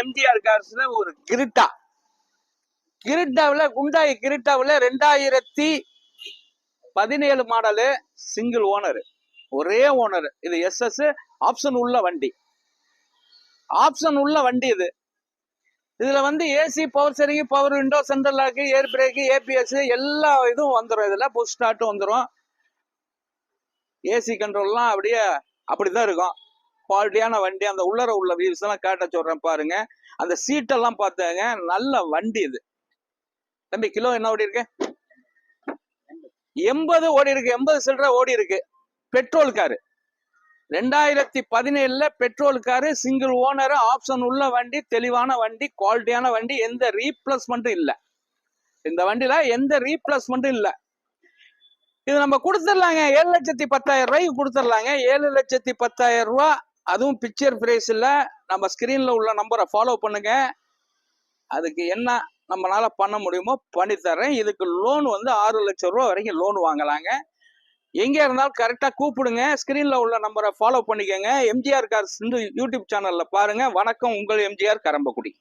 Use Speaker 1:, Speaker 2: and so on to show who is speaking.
Speaker 1: எம்ஜிஆர் கார்ஸ்ல ஒரு கிரிட்டாவில் குண்டாய் கிரிட்டாவில் 2017 மாடலு, சிங்கிள் ஓனர், ஒரே ஓனர். இது SS ஆப்ஷன் உள்ள வண்டி, இது. இதுல வந்து AC, power steering, power window, central lock, air brake, ABS எல்லா இதுவும் வந்துடும். இதுல புஷ் ஸ்டார்ட் வந்துடும். ஏசி கண்ட்ரோல்லாம் அப்படிதான் இருக்கும். குவாலிட்டியான வண்டி. அந்த உள்ளர உள்ள வியூஸ் எல்லாம் காட்ட சொல்றேன் பாருங்க. அந்த சீட்டெல்லாம் பார்த்தாங்க, நல்ல வண்டி இது. தம்பி, கிலோ என்ன ஓடி இருக்கு? 80 ஓடி இருக்கு. 80 சில்லற ஓடி இருக்கு. Petrol car, 2017 petrol car, single owner, option உள்ள வண்டி, தெளிவான வண்டி, குவாலிட்டியான வண்டி. எந்த ரீப்ளேஸ்மெண்ட்டும் இல்ல. இந்த வண்டியில எந்த ரீப்ளேஸ்மெண்ட்டும் இல்ல. இது நம்ம கொடுத்துடலாங்க. 7,10,000 ரூபாய்க்கு கொடுத்துடலாங்க. 7,10,000 ரூபாய். அதுவும் பிக்சர் பிரைஸ் இல்ல. நம்ம ஸ்கிரீன்ல உள்ள நம்பரை ஃபாலோ பண்ணுங்க. அதுக்கு என்ன நம்மளால பண்ண முடியுமோ பண்ணி தரேன். இதுக்கு லோன் வந்து 6 லட்சம் ரூபாய் வரைக்கும் லோன் வாங்கலாங்க. எங்க இருந்தாலும் கரெக்டா கூப்பிடுங்க. ஸ்கிரீன்ல உள்ள நம்பரை ஃபாலோ பண்ணிக்கோங்க. எம்ஜிஆர் கார்ஸ் யூடியூப் சேனல்ல பாருங்க. வணக்கம், உங்கள் எம்ஜிஆர் கரம்பக்குடி.